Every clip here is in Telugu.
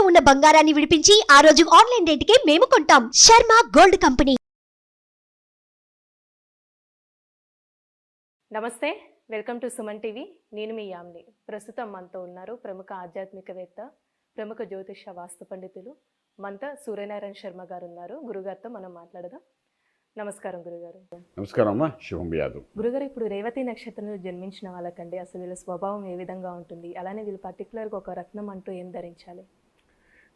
ఉన్న బంగారాన్ని విడిపించి ఆ రోజు ఆన్లైన్ రేటుకే మేము కొంటాం. Sharma gold company. నమస్తే, వెల్కమ్ టు సుమన్ టీవీ. నేను మీ యామ్ని. ప్రస్తుతం మనతో ఉన్నారు ప్రముఖ ఆధ్యాత్మికవేత్త, ప్రముఖ జ్యోతిష వాస్తు పండితులు మనతో సూర్యనారాయణ శర్మ గారు ఉన్నారు. గురుగారితో మనం మాట్లాడదాం. నమస్కారం గురుగారు. నమస్కారం అమ్మా, శుభం యాదవ్. గురుగారు, ఇప్పుడు రేవతి నక్షత్రంలో జన్మించిన వాళ్ళకండి అసలు వీళ్ళ స్వభావం ఏ విధంగా ఉంటుంది, అలానే వీళ్ళు పర్టికులర్గా ఒక రత్నం అంటూ ఏం ధరించాలి?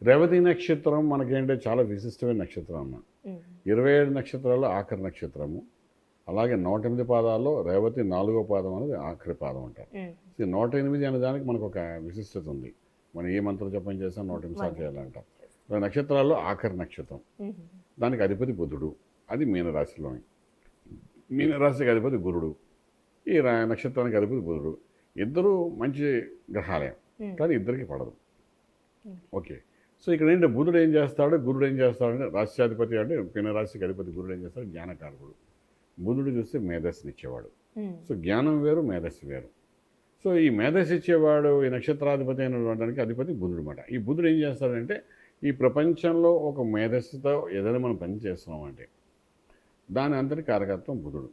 రేవతి నక్షత్రం మనకేంటే చాలా విశిష్టమైన నక్షత్రం అమ్మ. 27 నక్షత్రాల్లో ఆఖరి నక్షత్రము. అలాగే 108 పాదాల్లో రేవతి 4వ పాదం అనేది ఆఖరి పాదం అంటారు. 108 అనే దానికి మనకు ఒక విశిష్టత ఉంది. మనం ఏ మంత్రం జపం చేసినా 108 సార్లు చేయాలంటాం. నక్షత్రాల్లో ఆఖరి నక్షత్రం, దానికి అధిపతి బుధుడు. అది మీనరాశిలోని. మీనరాశికి అధిపతి గురుడు, ఈ నక్షత్రానికి అధిపతి బుధుడు. ఇద్దరు మంచి గ్రహాలే, కానీ ఇద్దరికి పడదు. ఓకే, సో ఇక్కడ ఏంటంటే బుధుడు ఏం చేస్తాడు, గురుడు ఏం చేస్తాడంటే రాష్ట్రాధిపతి అంటే మీనరాశికి అధిపతి గురుడు ఏం చేస్తాడు, జ్ఞానకారకుడు. బుధుడు చూస్తే మేధస్సుని ఇచ్చేవాడు. సో జ్ఞానం వేరు, మేధస్సు వేరు. సో ఈ మేధస్సు ఇచ్చేవాడు ఈ నక్షత్రాధిపతి అయినడానికి అధిపతి బుధుడు అన్నమాట. ఈ బుధుడు ఏం చేస్తాడంటే ఈ ప్రపంచంలో ఒక మేధస్సుతో ఏదైనా మనం పని చేస్తున్నామంటే దాని అంతటి కారకత్వం బుధుడు.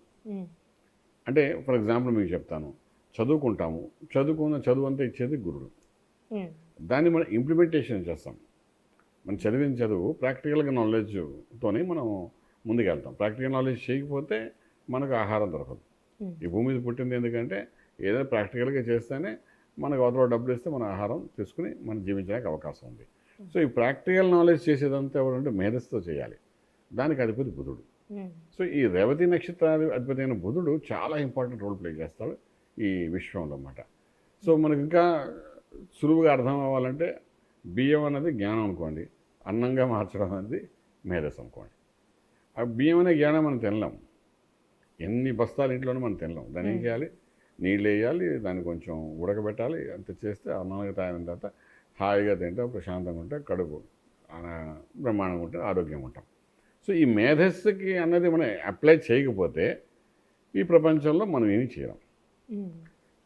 అంటే ఫర్ ఎగ్జాంపుల్ మీకు చెప్తాను, చదువుకుంటాము, చదువు అంతా ఇచ్చేది గురుడు. దాన్ని మనం ఇంప్లిమెంటేషన్ చేస్తాం. మనం చదివిన చదువు ప్రాక్టికల్గా నాలెడ్జ్తోనే మనం ముందుకెళ్తాం. ప్రాక్టికల్ నాలెడ్జ్ చేయకపోతే మనకు ఆహారం దొరకదు. ఈ భూమి మీద పుట్టింది ఎందుకంటే ఏదైనా ప్రాక్టికల్గా చేస్తేనే మనకు అవతల డబ్బులు ఇస్తే మన ఆహారం తీసుకుని మనం జీవించడానికి అవకాశం ఉంది. సో ఈ ప్రాక్టికల్ నాలెడ్జ్ చేసేదంతా ఎవరంటే మేధస్సుతో చేయాలి. దానికి అధిపతి బుధుడు. సో ఈ రేవతి నక్షత్రాది అధిపతి అయిన బుధుడు చాలా ఇంపార్టెంట్ రోల్ ప్లే చేస్తాడు ఈ విశ్వంలో అన్నమాట. సో మనకు ఇంకా సులువుగా అర్థం అవ్వాలంటే బియ్యం అనేది జ్ఞానం అనుకోండి, అన్నంగా మార్చడం అనేది మేధస్సు అనుకోండి. ఆ బియ్యం అనే జ్ఞానం మనం తినలేం. ఎన్ని బస్తాలు ఇంట్లోనే మనం తినలేం. దాన్ని ఏం చేయాలి, నీళ్ళు వేయాలి, దాన్ని కొంచెం ఉడకబెట్టాలి. అంత చేస్తే అన్నంగా తాగిన తర్వాత హాయిగా తింటాం, ప్రశాంతంగా ఉంటే కడుపు బ్రహ్మాండంగా ఉంటే ఆరోగ్యంగా ఉంటాం. సో ఈ మేధస్సుకి అన్నది మనం అప్లై చేయకపోతే ఈ ప్రపంచంలో మనం ఏమీ చేయలేం.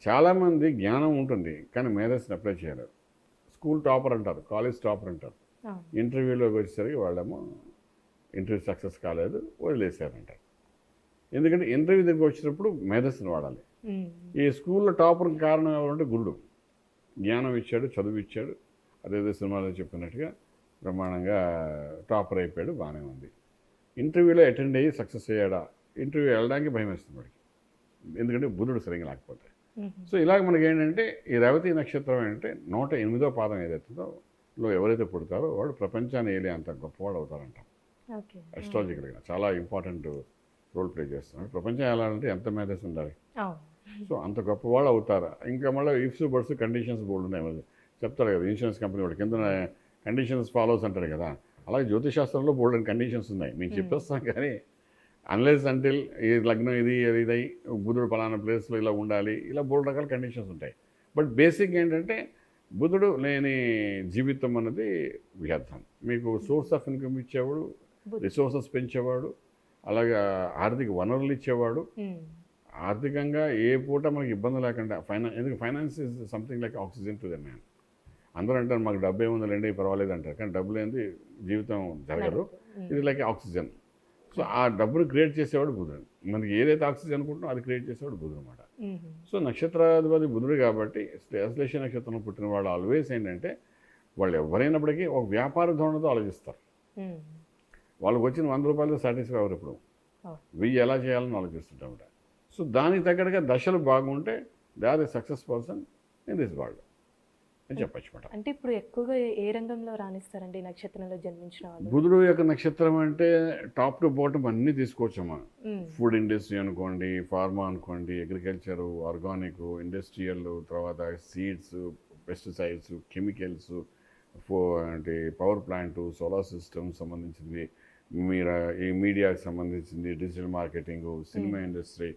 చాలామంది జ్ఞానం ఉంటుంది కానీ మేధస్సుని అప్లై చేయలేరు. స్కూల్ టాపర్ అంటారు, కాలేజ్ టాపర్ అంటారు. ఇంటర్వ్యూలోకి వచ్చేసరికి వాళ్ళేమో ఇంటర్వ్యూ సక్సెస్ కాలేదు, వదిలేసారంటారు. ఎందుకంటే ఇంటర్వ్యూ దగ్గరికి వచ్చినప్పుడు మేధస్సుని వాడాలి. ఈ స్కూల్లో టాపర్ కారణం ఎవరంటే గురుడు. జ్ఞానం ఇచ్చాడు, చదువు ఇచ్చాడు, అదేదో సినిమాలో చెప్పినట్టుగా బ్రహ్మాండంగా టాపర్ అయిపోయాడు, బాగానే ఉంది. ఇంటర్వ్యూలో అటెండ్ అయ్యి సక్సెస్ అయ్యాడా, ఇంటర్వ్యూ వెళ్ళడానికి భయం వేస్తుంది వాడికి, ఎందుకంటే బుధుడు సరిగ్గా లేకపోతే. సో ఇలాగ మనకి ఏంటంటే ఈ రేవతి నక్షత్రం ఏంటంటే 108వ పాదం ఏదైతుందో ఎవరైతే పుడతారో వాడు ప్రపంచాన్ని ఏలే అంత గొప్పవాడు అవుతారంట. అస్ట్రాలజికల్గా చాలా ఇంపార్టెంట్ రోల్ ప్లే చేస్తున్నారు. ప్రపంచం వెళ్ళాలంటే ఎంత మేధస్సు ఉండాలి. సో అంత గొప్పవాళ్ళు అవుతారా. ఇంకా మళ్ళీ ఇఫ్స్ బర్డ్స్ కండిషన్స్ బోర్డు ఉన్నాయి చెప్తారు కదా, ఇన్సూరెన్స్ కంపెనీ వాడు కింద కండిషన్స్ ఫాలోస్ అంటారు కదా. అలాగే జ్యోతిశాస్త్రంలో బోర్డు అని కండిషన్స్ ఉన్నాయి, మీకు చెప్పేస్తాం. కానీ అన్లెస్ అంటిల్ ఈ లగ్నం ఇది ఇదై బుధుడు పలానా ప్లేస్లో ఇలా ఉండాలి, ఇలా బోర్డు రకాల కండిషన్స్ ఉంటాయి. బట్ బేసిక్ ఏంటంటే బుధుడు లేని జీవితం అన్నది వ్యర్థం. మీకు సోర్స్ ఆఫ్ ఇన్కమ్ ఇచ్చేవాడు, రిసోర్సెస్ పెంచేవాడు, అలాగే ఆర్థిక వనరులు ఇచ్చేవాడు. ఆర్థికంగా ఏ పూట మనకి ఇబ్బంది లేకుండా ఎందుకంటే finance is something like oxygen to the man. అందరూ అంటారు మాకు డబ్బు ఏముందండి పర్వాలేదు అంటారు, కానీ డబ్బు లేనిది జీవితం జరగదు. ఇది లైక్ ఆక్సిజన్. సో ఆ డబ్బును క్రియేట్ చేసేవాడు బుధుడు. మనకి ఏదైతే ఆక్సిజన్ అనుకుంటున్నామో అది క్రియేట్ చేసేవాడు బుధుడు అనమాట. సో నక్షత్రాధిపతి బుధుడు కాబట్టి శ్లేష నక్షత్రంలో పుట్టిన వాళ్ళు ఆల్వేస్ ఏంటంటే వాళ్ళు ఎవరైనప్పటికీ ఒక వ్యాపార ధోరణితో ఆలోచిస్తారు. వాళ్ళకి వచ్చిన 100 రూపాయలతో సాటిస్ఫై అవ్వరు. ఇప్పుడు 1000 ఎలా చేయాలని ఆలోచిస్తుంటామట. సో దానికి తగ్గట్టుగా దశలు బాగుంటే they are the success person in this world అని చెప్పచ్చు మాట. అంటే ఇప్పుడు ఎక్కువగా ఏ రంగంలో రాణిస్తారండి నక్షత్రంలో జన్మించిన వాళ్ళు? బుధుడు యొక్క నక్షత్రం అంటే టాప్ టు బాటమ్ అన్నీ తీసుకోవచ్చమ్మా. ఫుడ్ ఇండస్ట్రీ అనుకోండి, ఫార్మా అనుకోండి, అగ్రికల్చర్, ఆర్గానిక్, ఇండస్ట్రియల్, తర్వాత సీడ్స్, పెస్టిసైడ్స్, కెమికల్స్, అంటే పవర్ ప్లాంట్, సోలార్ సిస్టమ్ సంబంధించింది, ఈ మీడియాకి సంబంధించింది, డిజిటల్ మార్కెటింగ్, సినిమా ఇండస్ట్రీ,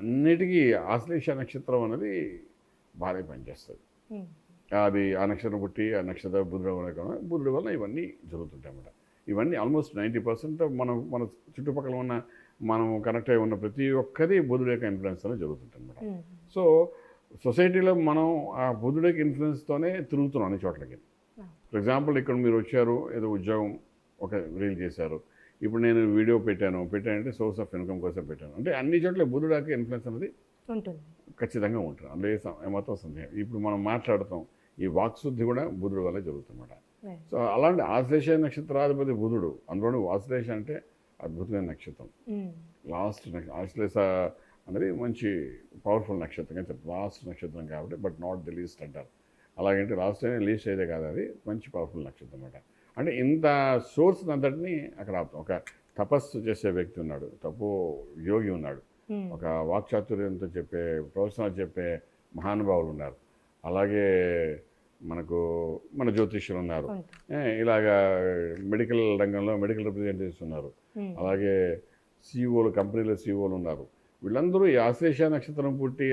అన్నిటికీ ఆశ్లేష నక్షత్రం అనేది బాగా పనిచేస్తుంది. అది ఆ నక్షత్రం పుట్టి ఆ నక్షత్ర బుధుడు వల్ల ఇవన్నీ జరుగుతుంటాయి అన్నమాట. ఇవన్నీ ఆల్మోస్ట్ 90% మన చుట్టుపక్కల ఉన్న మనం కనెక్ట్ అయి ఉన్న ప్రతి ఒక్కరి బుధుడు యొక్క ఇన్ఫ్లుయెన్స్ అనేది జరుగుతుంటాయి అన్నమాట. సో సొసైటీలో మనం ఆ బుధుడు యొక్క ఇన్ఫ్లుయెన్స్తోనే తిరుగుతున్నాం అన్ని చోట్లకి. ఫర్ ఎగ్జాంపుల్ ఇక్కడ మీరు వచ్చారు, ఏదో ఉద్యోగం ఒక రీల్ చేశారు, ఇప్పుడు నేను వీడియో పెట్టానంటే సోర్స్ ఆఫ్ ఇన్కమ్ కోసం పెట్టాను అంటే అన్ని చోట్ల బుధుడికి ఇన్ఫ్లుయెన్స్ అనేది ఉంటుంది. ఖచ్చితంగా ఉంటుంది, అందులో ఏమాత్రం సందేహం. ఇప్పుడు మనం మాట్లాడుతాం, ఈ వాక్శుద్ధి కూడా బుధుడు వల్ల జరుగుతుందన్నమాట. సో అలాంటి ఆశ్లేష నక్షత్రాధిపతి బుధుడు, అందులోని ఆశ్లేష అంటే అద్భుతమైన నక్షత్రం. ఆశ్లేష అనేది మంచి పవర్ఫుల్ నక్షత్రంగా చెప్తారు, లాస్ట్ నక్షత్రం కాబట్టి, బట్ నాట్ ది లీస్ట్ అంటారు. అలాగంటే లాస్ట్ అయినా లీస్ట్ అయితే కాదు, అది మంచి పవర్ఫుల్ నక్షత్రం అన్నమాట. అంటే ఇంత సోర్స్ అంతటిని అక్కడ ఆపుతాం. ఒక తపస్సు చేసే వ్యక్తి ఉన్నాడు, యోగి ఉన్నాడు, ఒక వాక్చాతుర్యంతో చెప్పే ప్రవచనాలు చెప్పే మహానుభావులు ఉన్నారు, అలాగే మన జ్యోతిష్యులు ఉన్నారు, ఇలాగా మెడికల్ రంగంలో మెడికల్ రిప్రజెంటేటివ్స్ ఉన్నారు, అలాగే సీఈఓలు, కంపెనీల సీఈఓలు ఉన్నారు. వీళ్ళందరూ ఈ ఆశ్లేష నక్షత్రం పుట్టి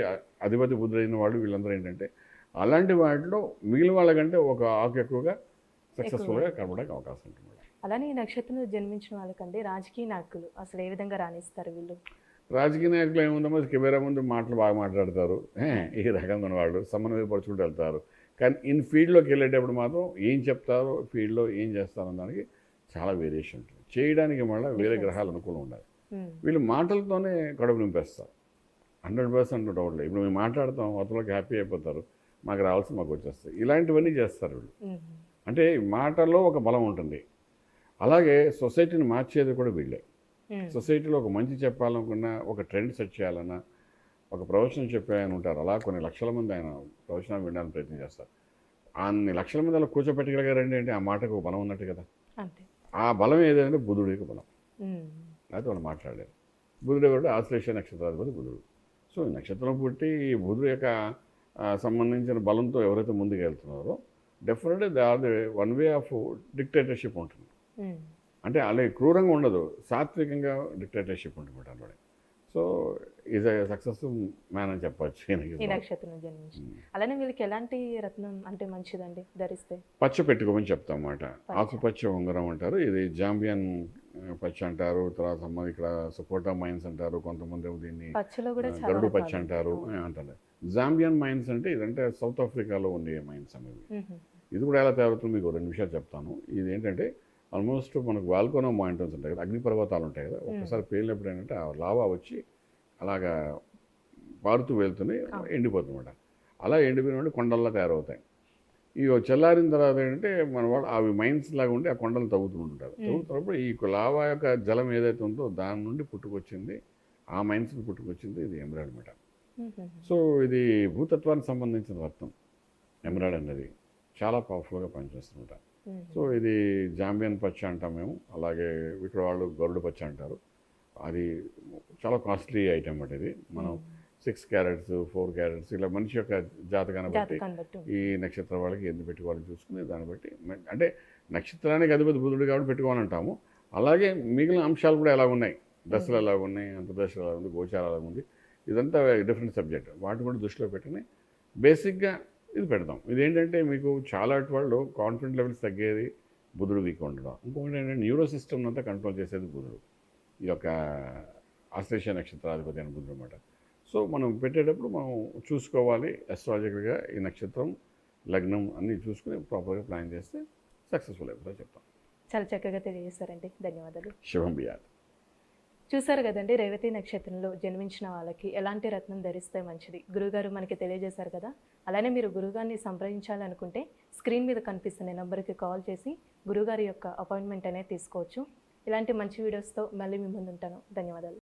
అధిపతి బుద్ధుడైన వాళ్ళు వీళ్ళందరూ ఏంటంటే అలాంటి వాటిలో మిగిలిన వాళ్ళకంటే ఒక ఆకు ఎక్కువగా సక్సెస్ఫుల్గా కనబడడానికి అవకాశం ఉంటుంది. అలానే ఈ నక్షత్రంలో జన్మించిన వాళ్ళకంటే రాజకీయ నాయకులు అసలు ఏ విధంగా రాణిస్తారు వీళ్ళు? రాజకీయ నాయకులు ఏముందమ్మా, కెమెరా ముందు మాటలు బాగా మాట్లాడతారు, ఈ రకంగా ఉన్న వాళ్ళు సమన్వయపరుచుకుంటూ వెళ్తారు. కానీ ఫీల్డ్లోకి వెళ్ళేటప్పుడు మాత్రం ఏం చెప్తారో, ఫీల్డ్లో ఏం చేస్తారో దానికి చాలా వేరియేషన్ ఉంటుంది. చేయడానికి మళ్ళీ వేరే గ్రహాలు అనుకూలం ఉండాలి. వీళ్ళు మాటలతోనే కడుపు నింపేస్తారు, 100% డౌట్ లేదు. ఇప్పుడు మేము మాట్లాడతాం, అవతలకి హ్యాపీ అయిపోతారు, మాకు రావాల్సి మాకు వచ్చేస్తాయి. ఇలాంటివన్నీ చేస్తారు వీళ్ళు. అంటే మాటల్లో ఒక బలం ఉంటుంది. అలాగే సొసైటీని మార్చేది కూడా వీళ్ళే. సొసైటీలో ఒక మంచి చెప్పాలనుకున్నా, ఒక ట్రెండ్ సెట్ చేయాలన్నా, ఒక ప్రవచనం చెప్పే ఆయన ఉంటారు, అలా కొన్ని లక్షల మంది ఆయన ప్రవచనాలు వినడానికి ప్రయత్నం చేస్తారు. అన్ని లక్షల మంది అలా కూర్చోపెట్టగలిగారండి అంటే ఆ మాటకు ఒక బలం ఉన్నట్టు కదా. ఆ బలం ఏదంటే బుధుడికి బలం. అయితే వాళ్ళు మాట్లాడారు. బుధుడు ఎవరు? ఆశ్లేష నక్షత్రాధిపతి బుధుడు. సో ఈ నక్షత్రం పుట్టి ఈ బుధుడు యొక్క సంబంధించిన బలంతో ఎవరైతే ముందుకు వెళ్తున్నారో డెఫినెట్గా they are the one way of dictatorship ఉంటుంది. అంటే అలాగే క్రూరంగా ఉండదు, సాత్వికంగా డిక్టేటర్షిప్ ఉంటుంది అందులో. So is a successful man అని చెప్పచ్చు ఈ నక్షత్రం జన్మించి. అలానే వీళ్ళకి ఎలాంటి రత్నం అంటే మంచిదండి ధరిస్తే? పచ్చ పెట్టుకోమని చెప్తాం అన్నమాట. ఆకుపచ్చ ఉంగరం అంటారు, ఇది జాంబియన్ పచ్చ అంటారు, తర్వాత ఇక్కడ సపోటా మైన్స్ అంటారు, కొంతమంది దీన్ని గరుడు పచ్చ అంటారు అంటారు. జాంబియన్ మైన్స్ అంటే ఇదంటే సౌత్ ఆఫ్రికాలో ఉండే మైన్స్ అనేవి. ఇది కూడా ఎలా తయారవుతుందో మీకు 2 నిమిషాలు చెప్తాను. ఇది ఏంటంటే ఆల్మోస్ట్ మనకు వాల్కోనో మాయింటన్స్ ఉంటాయి కదా, అగ్నిపర్వతాలు ఉంటాయి కదా, ఒక్కసారి పేలినప్పుడు ఏంటంటే ఆ లావా వచ్చి అలాగా పారుతూ వెళ్తుంది, ఎండిపోతుందన్నమాట. అలా ఎండిపోయిన కొండల్లా తయారవుతాయి. ఇవి చల్లారిన తర్వాత ఏంటంటే మన వాళ్ళు అవి మైన్స్ లాగా ఉండి ఆ కొండలు తవ్వుతుంటారు. తవ్వుతున్నప్పుడు ఈ లావా యొక్క జలం ఏదైతే ఉందో దాని నుండి పుట్టుకొచ్చింది, ఆ మైన్స్కి పుట్టుకొచ్చింది ఇది ఎమరాల్డ్ అనమాట. సో ఇది భూతత్వానికి సంబంధించిన రత్నం. ఎమరాల్డ్ అనేది చాలా పవర్ఫుల్గా పనిచేస్తుంటారు. సో ఇది జాంబియన్ పచ్చ అంటాం మేము, అలాగే ఇక్కడ వాళ్ళు గరుడు పచ్చ అంటారు. అది చాలా కాస్ట్లీ ఐటమ్ అంటే ఇది. మనం 6 క్యారెట్స్ 4 క్యారెట్స్ ఇలా మనిషి యొక్క జాతకాన్ని బట్టి ఈ నక్షత్రం వాళ్ళకి ఎందుకు పెట్టుకోవాలని చూసుకుని దాన్ని బట్టి, అంటే నక్షత్రానికి అధిపతి బుధుడు కాబట్టి పెట్టుకోవాలంటాము. అలాగే మిగిలిన అంశాలు కూడా ఎలా ఉన్నాయి, దశలు ఎలా ఉన్నాయి, అంతర్దశలు ఎలా ఉంది, గోచారం ఎలా ఉంది, ఇదంతా డిఫరెంట్ సబ్జెక్ట్. వాటిని కూడా దృష్టిలో పెట్టుకుని బేసిక్గా ఇది పెడతాం. ఇదేంటంటే మీకు చాలా వాళ్ళు కాన్ఫిడెంట్ లెవెల్స్ తగ్గేది బుధుడు వీక్ ఉండడం. ఇంకొకటి ఏంటంటే న్యూరో సిస్టమ్ అంతా కంట్రోల్ చేసేది బుధుడు, ఈ యొక్క ఆశ్లేష నక్షత్రాధిపతి అని బుధుడు అనమాట. సో మనం పెట్టేటప్పుడు మనం చూసుకోవాలి అస్ట్రాలజికల్గా ఈ నక్షత్రం లగ్నం అన్నీ చూసుకుని ప్రాపర్గా ప్లాన్ చేస్తే సక్సెస్ఫుల్ అయిపోతుందో చెప్తాం. చాలా చక్కగా తెలియజేస్తారండి, ధన్యవాదాలు. శుభం బియాలి. చూసారు కదండి, రేవతి నక్షత్రంలో జన్మించిన వాళ్ళకి ఎలాంటి రత్నం ధరిస్తే మంచిది గురుగారు మనకి తెలియజేశారు కదా. అలానే మీరు గురుగారిని సంప్రదించాలనుకుంటే స్క్రీన్ మీద కనిపిస్తున్న నెంబర్కి కాల్ చేసి గురుగారి యొక్క అపాయింట్మెంట్ అనేది తీసుకోవచ్చు. ఇలాంటి మంచి వీడియోస్తో మళ్ళీ మీ ముందు ఉంటాను. ధన్యవాదాలు.